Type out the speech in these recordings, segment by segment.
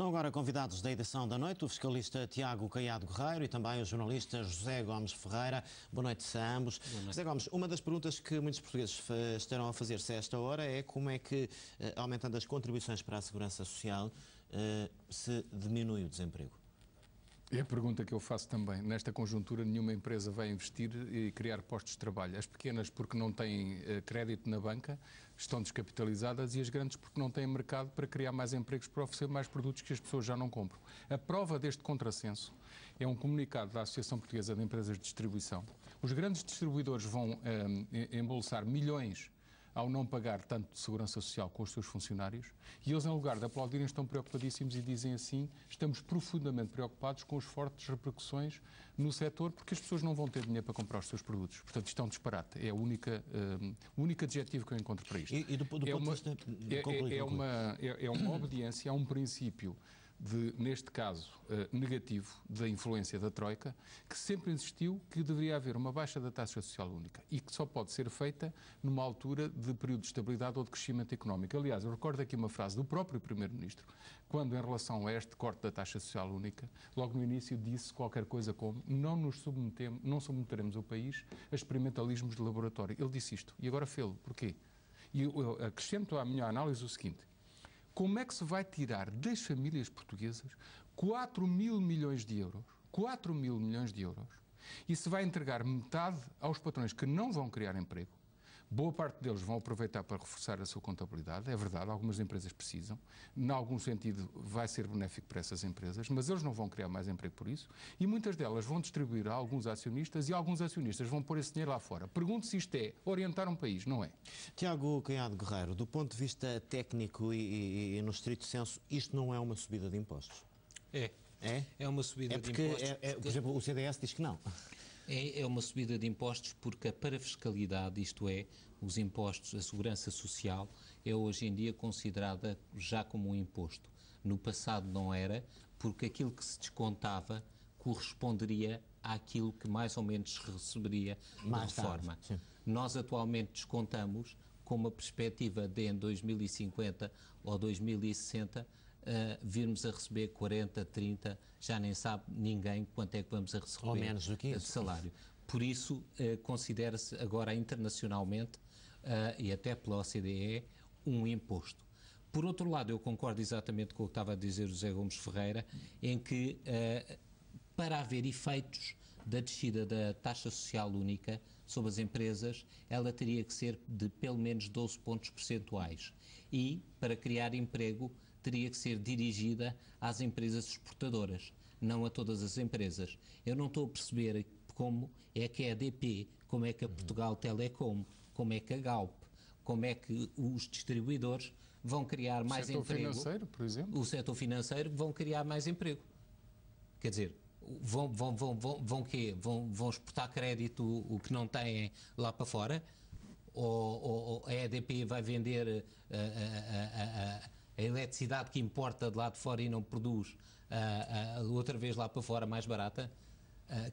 Estão agora convidados da edição da noite o fiscalista Tiago Caiado Guerreiro e também o jornalista José Gomes Ferreira. Boa noite a ambos. José Gomes, uma das perguntas que muitos portugueses estarão a fazer-se a esta hora é como é que, aumentando as contribuições para a segurança social, se diminui o desemprego. É a pergunta que eu faço também. Nesta conjuntura, nenhuma empresa vai investir e criar postos de trabalho. As pequenas, porque não têm crédito na banca, estão descapitalizadas, e as grandes, porque não têm mercado para criar mais empregos, para oferecer mais produtos que as pessoas já não compram. A prova deste contrassenso é um comunicado da Associação Portuguesa de Empresas de Distribuição. Os grandes distribuidores vão embolsar milhões ao não pagar tanto de segurança social com os seus funcionários, e eles, em lugar de aplaudirem, estão preocupadíssimos e dizem assim: estamos profundamente preocupados com as fortes repercussões no setor, porque as pessoas não vão ter dinheiro para comprar os seus produtos. Portanto, isto é um disparate. É o único adjetivo que eu encontro para isto. E do ponto de vista... É uma obediência a um princípio neste caso, negativo, da influência da Troika, que sempre insistiu que deveria haver uma baixa da taxa social única e que só pode ser feita numa altura de período de estabilidade ou de crescimento económico. Aliás, eu recordo aqui uma frase do próprio Primeiro-Ministro, quando, em relação a este corte da taxa social única, logo no início disse qualquer coisa como: não submeteremos o país a experimentalismos de laboratório. Ele disse isto e agora fê-lo. Porquê? E eu acrescento à minha análise o seguinte: como é que se vai tirar das famílias portuguesas 4 mil milhões de euros, 4 mil milhões de euros, e se vai entregar metade aos patrões que não vão criar emprego? Boa parte deles vão aproveitar para reforçar a sua contabilidade, é verdade, algumas empresas precisam, em algum sentido vai ser benéfico para essas empresas, mas eles não vão criar mais emprego por isso, e muitas delas vão distribuir a alguns acionistas, e alguns acionistas vão pôr esse dinheiro lá fora. Pergunto se isto é orientar um país, não é? Tiago Caiado Guerreiro, do ponto de vista técnico e no estrito senso, isto não é uma subida de impostos? É. É? É uma subida de impostos. Por exemplo, o CDS diz que não. É uma subida de impostos porque a parafiscalidade, isto é, os impostos, a segurança social, é hoje em dia considerada já como um imposto. No passado não era, porque aquilo que se descontava corresponderia àquilo que mais ou menos se receberia da reforma. Nós atualmente descontamos com uma perspectiva de em 2050 ou 2060 virmos a receber 40, 30, já nem sabe ninguém quanto é que vamos a receber ou menos do que isso. De salário. Por isso, considera-se agora internacionalmente e até pela OCDE um imposto. Por outro lado, eu concordo exatamente com o que estava a dizer o José Gomes Ferreira, em que para haver efeitos da descida da taxa social única sobre as empresas, ela teria que ser de pelo menos 12 pontos percentuais. E, para criar emprego, teria que ser dirigida às empresas exportadoras, não a todas as empresas. Eu não estou a perceber como é que a EDP, como é que a Portugal Telecom, como é que a Galp, como é que os distribuidores vão criar mais emprego. O setor financeiro, por exemplo? O setor financeiro vão criar mais emprego. Quer dizer, vão quê? Vão exportar crédito o que não têm lá para fora? Ou a EDP vai vender a eletricidade que importa de lá de fora e não produz outra vez lá para fora mais barata?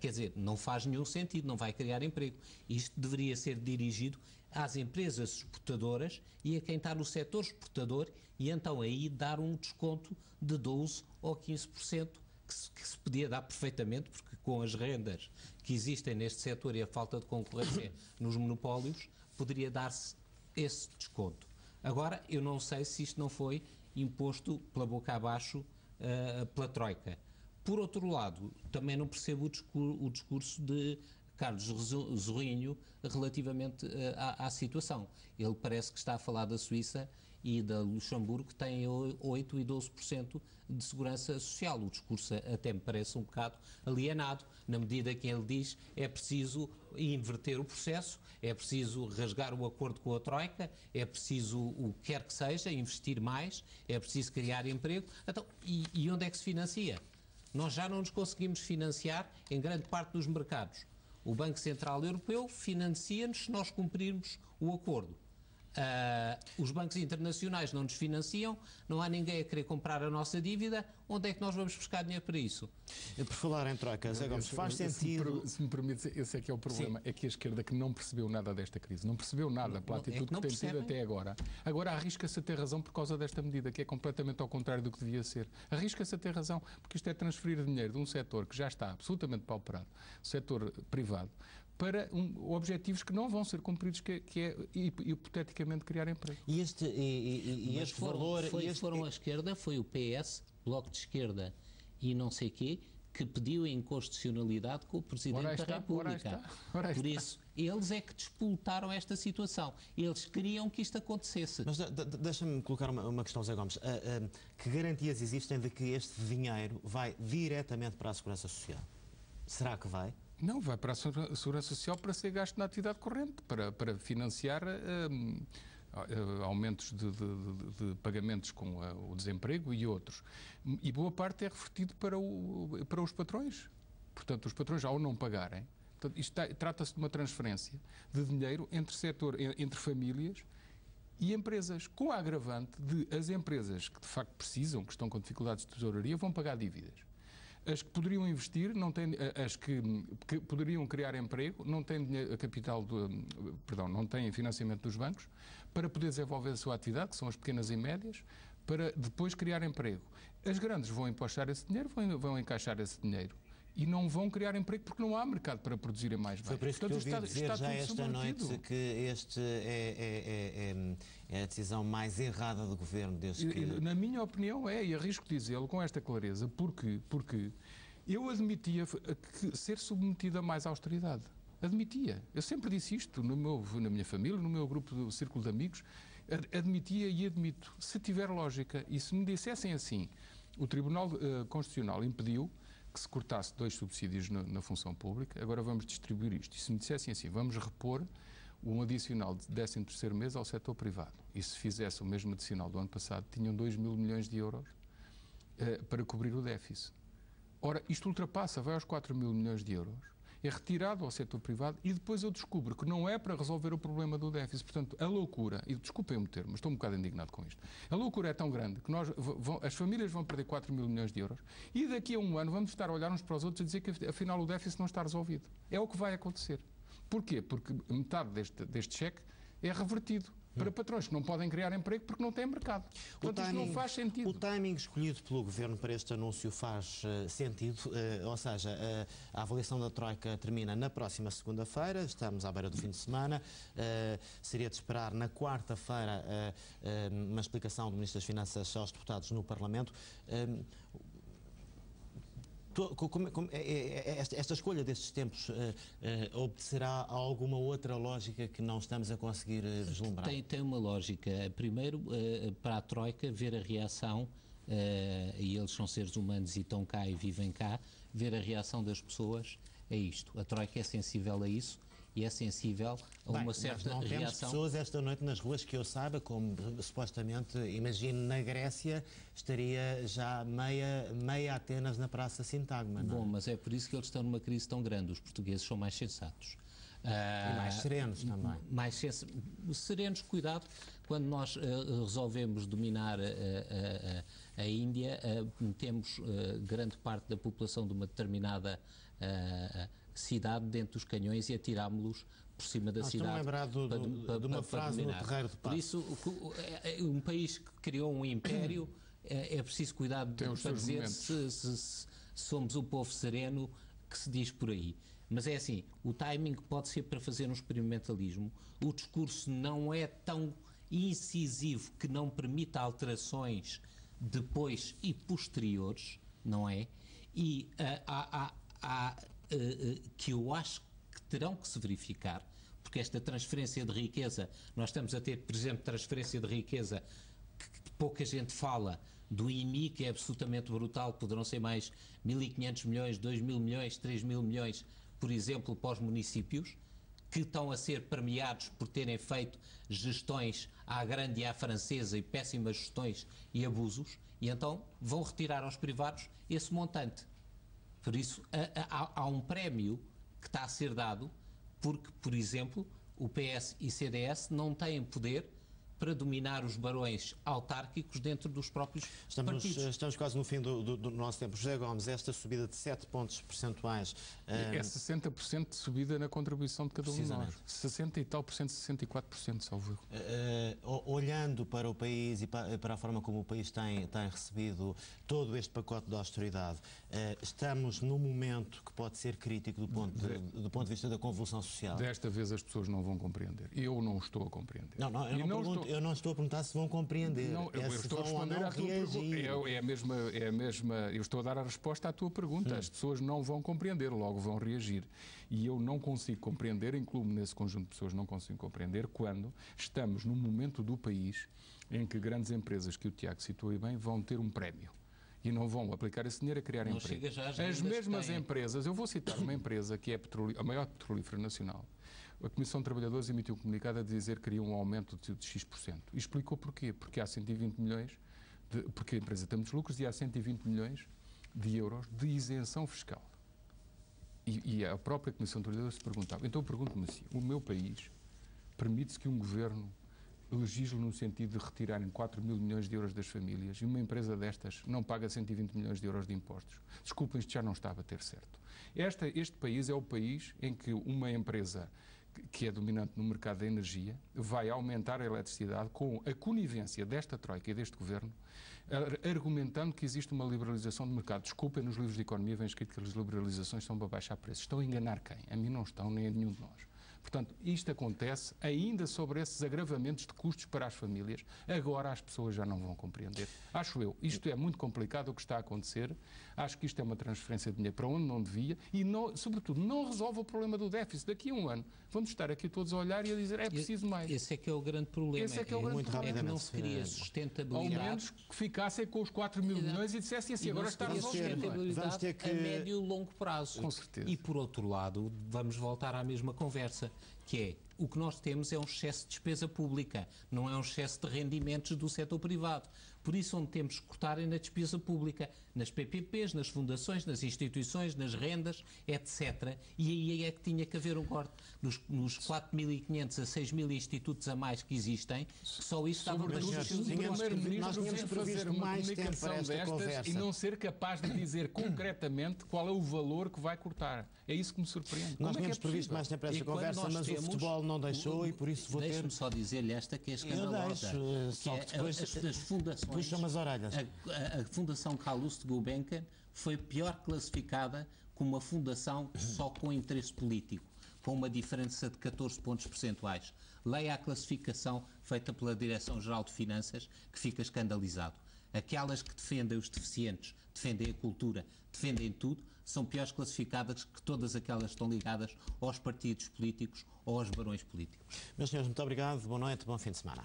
Quer dizer, não faz nenhum sentido, não vai criar emprego. Isto deveria ser dirigido às empresas exportadoras e a quem está no setor exportador, e então aí dar um desconto de 12% ou 15%, que se podia dar perfeitamente, porque com as rendas que existem neste setor e a falta de concorrência nos monopólios, poderia dar-se esse desconto. Agora, eu não sei se isto não foi imposto pela boca abaixo pela Troika. Por outro lado, também não percebo o discurso de Carlos Zorrinho relativamente à situação. Ele parece que está a falar da Suíça e da Luxemburgo, que têm 8% e 12% de segurança social. O discurso até me parece um bocado alienado, na medida que ele diz é preciso inverter o processo, é preciso rasgar o acordo com a Troika, é preciso o que quer que seja, investir mais, é preciso criar emprego. Então, e onde é que se financia? Nós já não nos conseguimos financiar em grande parte dos mercados. O Banco Central Europeu financia-nos se nós cumprirmos o acordo. Os bancos internacionais não nos financiam, não há ninguém a querer comprar a nossa dívida, onde é que nós vamos buscar dinheiro para isso? Por falar em troca, Zé Gomes, faz sentido... Se me permite, esse é que é o problema. Sim. É que a esquerda que não percebeu nada desta crise, não percebeu nada pela atitude que tem tido até agora. Agora arrisca-se a ter razão por causa desta medida, que é completamente ao contrário do que devia ser. Arrisca-se a ter razão, porque isto é transferir dinheiro de um setor que já está absolutamente pauperado, setor privado, para objetivos que não vão ser cumpridos, que é hipoteticamente criar emprego. E este valor... Foram a esquerda, foi o PS, Bloco de Esquerda e não sei quê, que pediu a inconstitucionalidade com o Presidente da República. Por isso, eles é que despoltaram esta situação. Eles queriam que isto acontecesse. Mas deixa-me colocar uma questão, Zé Gomes. Que garantias existem de que este dinheiro vai diretamente para a Segurança Social? Será que vai? Não, vai para a Segurança Social para ser gasto na atividade corrente, para financiar aumentos de pagamentos com o desemprego e outros. E boa parte é revertido para os patrões. Portanto, os patrões, ao não pagarem, trata-se de uma transferência de dinheiro entre famílias e empresas, com a agravante de as empresas que de facto precisam, que estão com dificuldades de tesouraria, vão pagar dívidas. As que poderiam investir, não têm, as que poderiam criar emprego, não têm não têm financiamento dos bancos para poder desenvolver a sua atividade, que são as pequenas e médias, para depois criar emprego. As grandes vão empostar esse dinheiro, vão encaixar esse dinheiro e não vão criar emprego porque não há mercado para produzirem mais bens. Foi por isso que eu ouvi dizer já esta noite que este é a decisão mais errada do Governo desde que... Na minha opinião e arrisco dizê-lo com esta clareza, porque eu admitia que ser submetido a mais austeridade. Admitia. Eu sempre disse isto na minha família, no meu grupo do círculo de amigos, admitia e admito. Se tiver lógica e se me dissessem assim, o Tribunal Constitucional impediu que se cortasse 2 subsídios na função pública, agora vamos distribuir isto. E se me dissessem assim, vamos repor um adicional de 13º mês ao setor privado. E se fizesse o mesmo adicional do ano passado, tinham 2 mil milhões de euros para cobrir o déficit. Ora, isto ultrapassa, vai aos 4 mil milhões de euros, é retirado ao setor privado e depois eu descubro que não é para resolver o problema do déficit. Portanto, a loucura, e desculpem-me o termo, mas estou um bocado indignado com isto, a loucura é tão grande que as famílias vão perder 4 mil milhões de euros e daqui a um ano vamos estar a olhar uns para os outros e dizer que afinal o déficit não está resolvido. É o que vai acontecer. Porquê? Porque metade deste cheque é revertido para patrões que não podem criar emprego porque não têm mercado. Portanto, isto não faz sentido. O timing escolhido pelo Governo para este anúncio faz sentido, ou seja, a avaliação da Troika termina na próxima segunda-feira, estamos à beira do fim de semana, seria de esperar na quarta-feira uma explicação do Ministro das Finanças aos deputados no Parlamento. Esta escolha destes tempos obedecerá a alguma outra lógica que não estamos a conseguir vislumbrar? Tem uma lógica. Primeiro, para a Troika, ver a reação, e eles são seres humanos e estão cá e vivem cá, ver a reação das pessoas a isto. A Troika é sensível a isso. E é sensível a uma certa não reação. Temos pessoas esta noite nas ruas que eu saiba, como supostamente, imagino, na Grécia, estaria já meia Atenas na Praça Sintagma. Bom, mas é por isso que eles estão numa crise tão grande. Os portugueses são mais sensatos. E mais serenos também. Mais serenos, cuidado, quando nós resolvemos dominar a Índia, temos grande parte da população de uma determinada cidade dentro dos canhões e atirámos-los por cima da cidade. Estou lembrado de uma frase no Terreiro de Paço. Por isso, um país que criou um império, é preciso cuidado para dizer se somos o povo sereno que se diz por aí. Mas é assim, o timing pode ser para fazer um experimentalismo, o discurso não é tão incisivo que não permita alterações depois e posteriores, não é? E que eu acho que terão que se verificar, porque esta transferência de riqueza, nós estamos a ter, por exemplo, transferência de riqueza que pouca gente fala, do IMI, que é absolutamente brutal, poderão ser mais 1.500 milhões, 2.000 milhões, 3.000 milhões, por exemplo, para os municípios, que estão a ser premiados por terem feito gestões à grande e à francesa e péssimas gestões e abusos, e então vão retirar aos privados esse montante. Por isso, há um prémio que está a ser dado porque, por exemplo, o PS e CDS não têm poder para dominar os barões autárquicos dentro dos próprios partidos. Estamos quase no fim do nosso tempo. José Gomes, esta subida de 7 pontos percentuais... É 60% de subida na contribuição de cada um de nós. 60 e tal por cento, 64%, salvo erro. Olhando para o país e para a forma como o país tem recebido todo este pacote de austeridade, estamos num momento que pode ser crítico do ponto de vista da convulsão social. Desta vez as pessoas não vão compreender. Eu não estou a compreender. Eu não estou a perguntar se vão compreender. Não, eu estou a responder à tua pergunta. É a mesma. Eu estou a dar a resposta à tua pergunta. As pessoas não vão compreender, logo vão reagir. E eu não consigo compreender, incluo-me nesse conjunto de pessoas, não consigo compreender quando estamos num momento do país em que grandes empresas, que o Tiago citou aí bem, vão ter um prémio. E não vão aplicar esse dinheiro a criar emprego. As mesmas empresas, eu vou citar uma empresa que é a maior petrolífera nacional. A Comissão de Trabalhadores emitiu um comunicado a dizer que queria um aumento de X%. E explicou porquê. Porque há 120 milhões, porque a empresa tem muitos lucros e há 120 milhões de euros de isenção fiscal. E a própria Comissão de Trabalhadores se perguntava. Então eu pergunto-me assim, o meu país permite-se que um governo legisle no sentido de retirarem 4 mil milhões de euros das famílias e uma empresa destas não paga 120 milhões de euros de impostos? Desculpem, isto já não está a bater certo. Este país é o país em que uma empresa que é dominante no mercado da energia vai aumentar a eletricidade com a conivência desta troika e deste governo, argumentando que existe uma liberalização do mercado. Desculpem, nos livros de economia vem escrito que as liberalizações são para baixar preços. Estão a enganar quem? A mim não estão, nem a nenhum de nós. Portanto, isto acontece ainda sobre esses agravamentos de custos para as famílias. Agora as pessoas já não vão compreender. Acho eu. Isto é muito complicado o que está a acontecer. Acho que isto é uma transferência de dinheiro para onde não devia e, sobretudo, não resolve o problema do déficit. Daqui a um ano vamos estar aqui todos a olhar e a dizer é preciso mais. Esse é que é o grande problema. Esse é que é o grande problema. É que não se cria sustentabilidade. Ao menos que ficassem com os 4 mil milhões e dissessem assim, agora está resolvido. Sustentabilidade a médio e longo prazo. Com certeza. E, por outro lado, vamos voltar à mesma conversa, que é, o que nós temos é um excesso de despesa pública, não é um excesso de rendimentos do setor privado. Por isso, onde temos que cortar é na despesa pública, nas PPPs, nas fundações, nas instituições, nas rendas, etc. E aí é que tinha que haver um corte. Nos 4.500 a 6.000 institutos a mais que existem, só isso estava bastante... Se o Primeiro-Ministro vir fazer uma comunicação destas e não ser capaz de dizer concretamente qual é o valor que vai cortar. É isso que me surpreende. Nós tínhamos previsto mais tempo para esta conversa, mas o futebol não deixou e por isso vou ter... Deixe-me só dizer-lhe esta que é escandalosa. Eu deixo, só que depois as fundações... Puxa-me as orelhas. A Fundação Calouste Gulbenkian foi pior classificada como uma fundação só com interesse político, com uma diferença de 14 pontos percentuais. Leia a classificação feita pela Direção-Geral de Finanças, que fica escandalizado. Aquelas que defendem os deficientes, defendem a cultura, defendem tudo, são piores classificadas que todas aquelas que estão ligadas aos partidos políticos ou aos barões políticos. Meus senhores, muito obrigado, boa noite, bom fim de semana.